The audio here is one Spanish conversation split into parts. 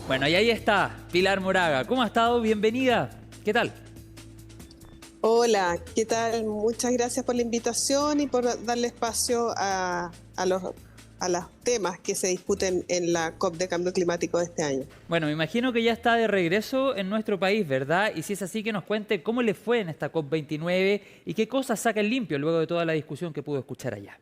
Bueno, y ahí está Pilar Moraga. ¿Cómo ha estado? Bienvenida. ¿Qué tal? Hola, ¿qué tal? Muchas gracias por la invitación y por darle espacio a los temas que se discuten en la COP de Cambio Climático de este año. Bueno, me imagino que ya está de regreso en nuestro país, ¿verdad? Y si es así, que nos cuente cómo le fue en esta COP29 y qué cosas saca en limpio luego de toda la discusión que pudo escuchar allá.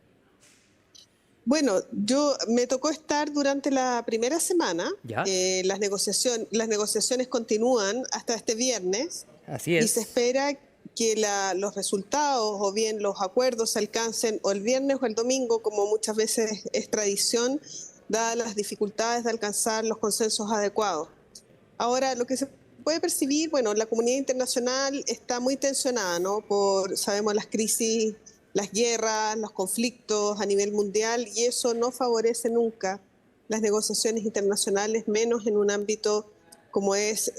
Bueno, yo me tocó estar durante la primera semana. ¿Ya? Las negociaciones continúan hasta este viernes Así y se es. espera que los resultados o bien los acuerdos se alcancen o el viernes o el domingo, como muchas veces es tradición, dadas las dificultades de alcanzar los consensos adecuados. Ahora, lo que se puede percibir, bueno, la comunidad internacional está muy tensionada, ¿no? Sabemos las crisis, las guerras, los conflictos a nivel mundial, y eso no favorece nunca las negociaciones internacionales, menos en un ámbito como es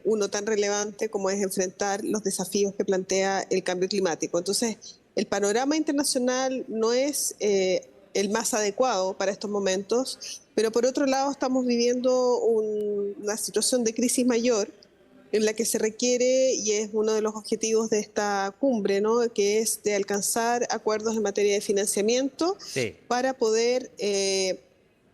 uno tan relevante como es enfrentar los desafíos que plantea el cambio climático. Entonces, el panorama internacional no es el más adecuado para estos momentos, pero por otro lado estamos viviendo una situación de crisis mayor en la que se requiere, y es uno de los objetivos de esta cumbre, ¿no? Que es de alcanzar acuerdos en materia de financiamiento Sí. para poder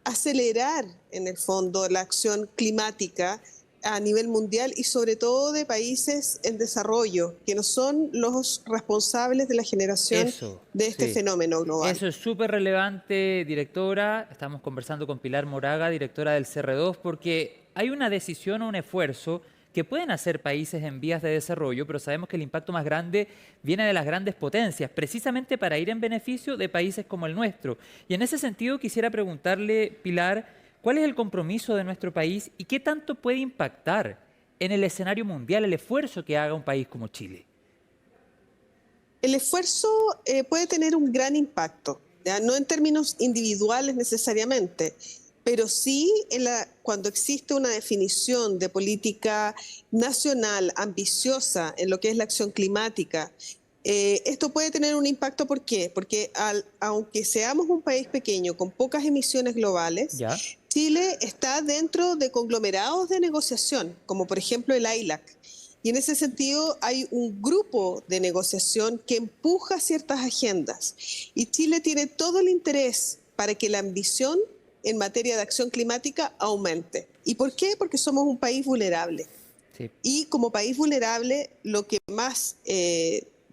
acelerar, en el fondo, la acción climática a nivel mundial y sobre todo de países en desarrollo, que no son los responsables de la generación Eso, de este sí. fenómeno global. Eso es súper relevante, directora. Estamos conversando con Pilar Moraga, directora del CR2, porque hay una decisión o un esfuerzo que pueden hacer países en vías de desarrollo, pero sabemos que el impacto más grande viene de las grandes potencias, precisamente para ir en beneficio de países como el nuestro. Y en ese sentido quisiera preguntarle, Pilar, ¿cuál es el compromiso de nuestro país y qué tanto puede impactar en el escenario mundial el esfuerzo que haga un país como Chile? El esfuerzo puede tener un gran impacto, ¿ya? No en términos individuales necesariamente, pero sí cuando existe una definición de política nacional ambiciosa en lo que es la acción climática. Esto puede tener un impacto, ¿por qué? Porque aunque seamos un país pequeño con pocas emisiones globales, ¿Ya? Chile está dentro de conglomerados de negociación, como por ejemplo el ILAC. Y en ese sentido hay un grupo de negociación que empuja ciertas agendas. Y Chile tiene todo el interés para que la ambición en materia de acción climática aumente. ¿Y por qué? Porque somos un país vulnerable. Sí. Y como país vulnerable, lo que más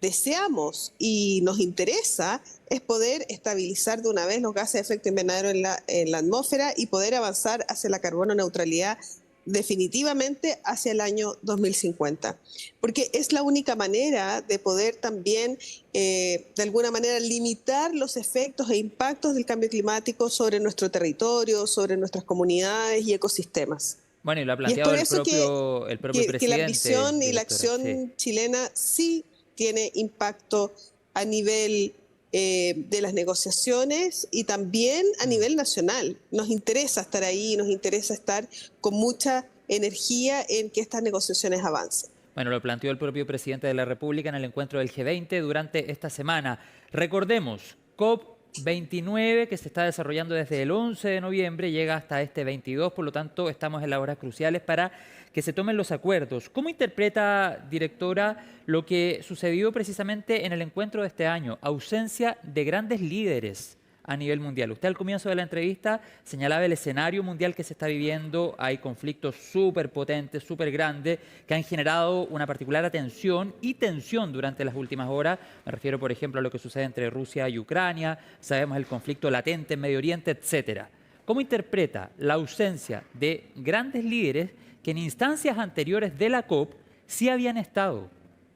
deseamos y nos interesa es poder estabilizar de una vez los gases de efecto invernadero en la atmósfera y poder avanzar hacia la carbono neutralidad definitivamente hacia el año 2050, porque es la única manera de poder también, de alguna manera, limitar los efectos e impactos del cambio climático sobre nuestro territorio, sobre nuestras comunidades y ecosistemas. Bueno, y lo ha Y es planteado por el eso que, propio, el propio que, que la presidente, ambición y la directora. Sí. acción chilena sí tiene impacto a nivel de las negociaciones y también a Mm. nivel nacional. Nos interesa estar ahí, nos interesa estar con mucha energía en que estas negociaciones avancen. Bueno, lo planteó el propio presidente de la República en el encuentro del G20 durante esta semana. Recordemos, COP29, que se está desarrollando desde el 11 de noviembre, llega hasta este 22, por lo tanto estamos en las horas cruciales para que se tomen los acuerdos. ¿Cómo interpreta, directora, lo que sucedió precisamente en el encuentro de este año? Ausencia de grandes líderes a nivel mundial. Usted al comienzo de la entrevista señalaba el escenario mundial que se está viviendo. Hay conflictos súper potentes, súper grandes, que han generado una particular atención y tensión durante las últimas horas. Me refiero, por ejemplo, a lo que sucede entre Rusia y Ucrania. Sabemos el conflicto latente en Medio Oriente, etcétera. ¿Cómo interpreta la ausencia de grandes líderes que en instancias anteriores de la COP sí habían estado,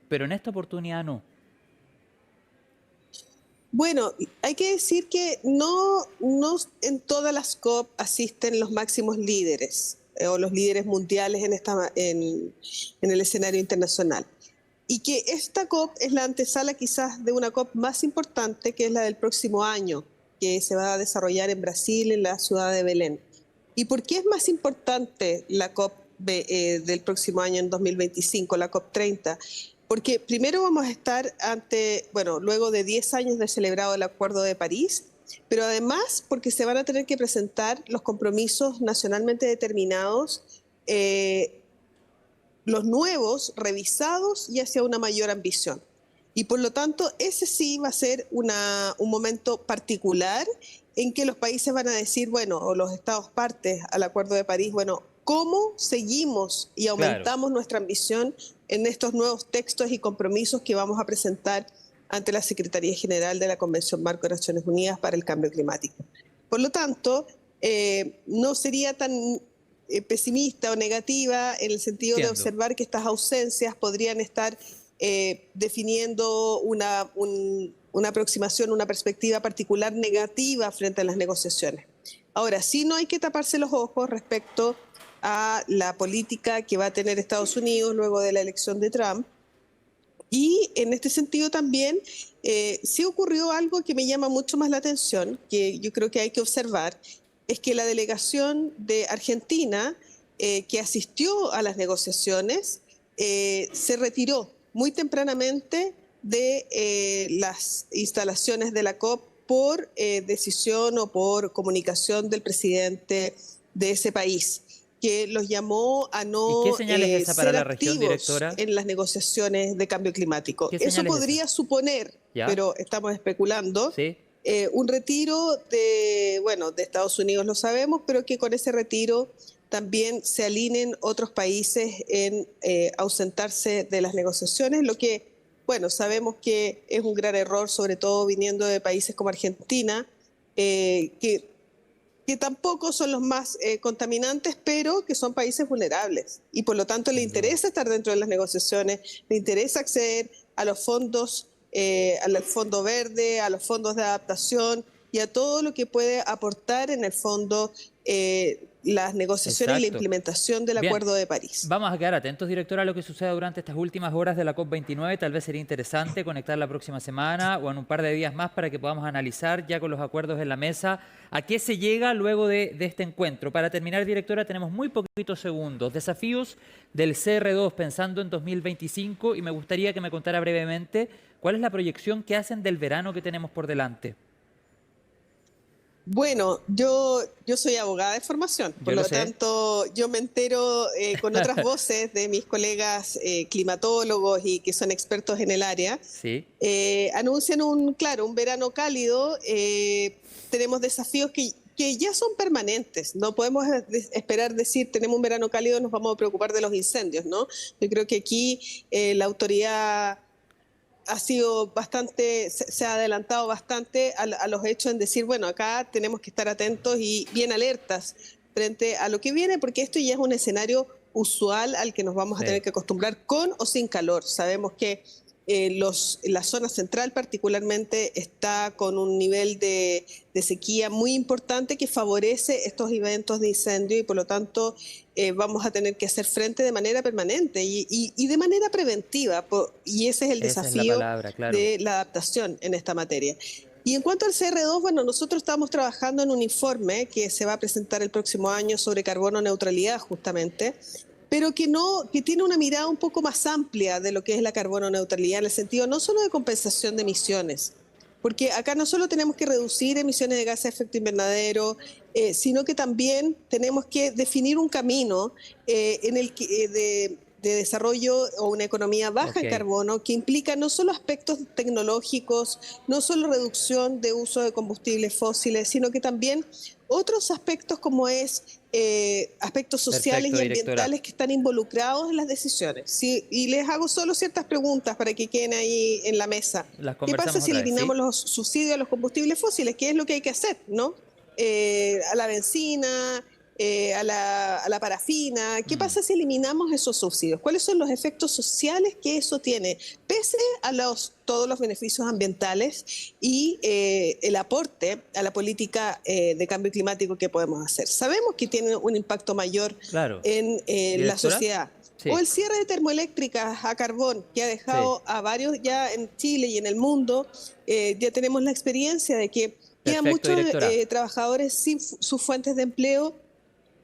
pero en esta oportunidad no? Bueno, hay que decir que no en todas las COP asisten los máximos líderes o los líderes mundiales en el escenario internacional. Y que esta COP es la antesala quizás de una COP más importante, que es la del próximo año, que se va a desarrollar en Brasil, en la ciudad de Belén. ¿Y por qué es más importante la COP del próximo año, en 2025, la COP 30? Porque primero vamos a estar luego de 10 años de celebrado el Acuerdo de París, pero además porque se van a tener que presentar los compromisos nacionalmente determinados, los nuevos, revisados y hacia una mayor ambición. Y por lo tanto, ese sí va a ser un momento particular en que los países van a decir, bueno, o los estados partes al Acuerdo de París, bueno, ¿cómo seguimos y aumentamos nuestra ambición en estos nuevos textos y compromisos que vamos a presentar ante la Secretaría General de la Convención Marco de Naciones Unidas para el Cambio Climático? Por lo tanto, no sería tan pesimista o negativa en el sentido de observar que estas ausencias podrían estar definiendo una aproximación, una perspectiva particular negativa frente a las negociaciones. Ahora, sí no hay que taparse los ojos respecto a la política que va a tener Estados Unidos luego de la elección de Trump. Y en este sentido también sí ocurrió algo que me llama mucho más la atención, que yo creo que hay que observar, es que la delegación de Argentina que asistió a las negociaciones se retiró muy tempranamente de las instalaciones de la COP por decisión o por comunicación del presidente de ese país, que los llamó a no ¿Y qué señal es esa para ser la región, activos directora? en las negociaciones de cambio climático. ¿Qué Eso señal es podría esa? suponer, ¿Ya? pero estamos especulando, ¿Sí? un retiro de Estados Unidos, lo sabemos, pero que con ese retiro también se alineen otros países en ausentarse de las negociaciones, lo que, bueno, sabemos que es un gran error, sobre todo viniendo de países como Argentina, que tampoco son los más contaminantes, pero que son países vulnerables. Y por lo tanto le interesa estar dentro de las negociaciones, le interesa acceder a los fondos, al Fondo Verde, a los fondos de adaptación y a todo lo que puede aportar en el fondo las negociaciones y la implementación del Acuerdo de París. Vamos a quedar atentos, directora, a lo que suceda durante estas últimas horas de la COP29. Tal vez sería interesante conectar la próxima semana o en un par de días más para que podamos analizar ya con los acuerdos en la mesa a qué se llega luego de este encuentro. Para terminar, directora, tenemos muy poquitos segundos. Desafíos del CR2 pensando en 2025 y me gustaría que me contara brevemente cuál es la proyección que hacen del verano que tenemos por delante. Bueno, yo soy abogada de formación, por lo tanto yo me entero con otras voces de mis colegas climatólogos y que son expertos en el área. Sí. Anuncian un verano cálido. Tenemos desafíos que ya son permanentes. No podemos esperar decir tenemos un verano cálido, nos vamos a preocupar de los incendios, ¿no? Yo creo que aquí la autoridad ha sido se ha adelantado bastante a los hechos en decir, bueno, acá tenemos que estar atentos y bien alertas frente a lo que viene, porque esto ya es un escenario usual al que nos vamos a tener que acostumbrar con o sin calor. Sabemos que la zona central particularmente está con un nivel de sequía muy importante que favorece estos eventos de incendio y por lo tanto vamos a tener que hacer frente de manera permanente y de manera preventiva, y ese es el desafío de la adaptación en esta materia. Y en cuanto al CR2, bueno, nosotros estamos trabajando en un informe que se va a presentar el próximo año sobre carbono neutralidad justamente, pero que tiene una mirada un poco más amplia de lo que es la carbono neutralidad, en el sentido no solo de compensación de emisiones, porque acá no solo tenemos que reducir emisiones de gases de efecto invernadero, sino que también tenemos que definir un camino en el que, de desarrollo o una economía baja en carbono, que implica no solo aspectos tecnológicos, no solo reducción de uso de combustibles fósiles, sino que también otros aspectos como aspectos sociales y ambientales que están involucrados en las decisiones. ¿Sí? Y les hago solo ciertas preguntas para que queden ahí en la mesa. ¿Qué pasa si eliminamos los subsidios a los combustibles fósiles? ¿Qué es lo que hay que hacer, no? A la benzina, a la parafina. ¿Qué pasa si eliminamos esos subsidios? ¿Cuáles son los efectos sociales que eso tiene? Pese a todos los beneficios ambientales y el aporte a la política de cambio climático que podemos hacer. Sabemos que tiene un impacto mayor en la sociedad. Sí. O el cierre de termoeléctricas a carbón, que ha dejado a varios ya en Chile y en el mundo. Ya tenemos la experiencia de que quedan muchos trabajadores sin sus fuentes de empleo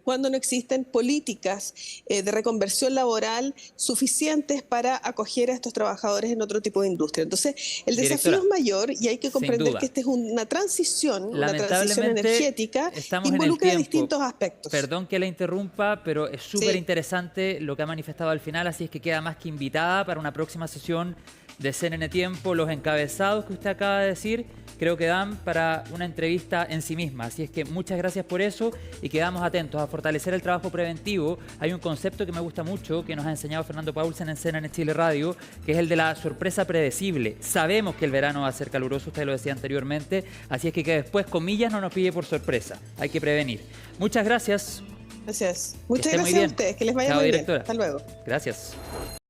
cuando no existen políticas de reconversión laboral suficientes para acoger a estos trabajadores en otro tipo de industria. Entonces, el desafío es mayor y hay que comprender que esta es una transición energética que involucra distintos aspectos. Perdón que la interrumpa, pero es súper interesante lo que ha manifestado al final, así es que queda más que invitada para una próxima sesión de CNN Tiempo. Los encabezados que usted acaba de decir creo que dan para una entrevista en sí misma. Así es que muchas gracias por eso y quedamos atentos a fortalecer el trabajo preventivo. Hay un concepto que me gusta mucho que nos ha enseñado Fernando Paulsen en CNN Chile Radio, que es el de la sorpresa predecible. Sabemos que el verano va a ser caluroso, usted lo decía anteriormente, así es que después, comillas, no nos pille por sorpresa. Hay que prevenir. Muchas gracias. Gracias. Muchas gracias a ustedes. Que les vaya muy bien. Hasta luego. Gracias.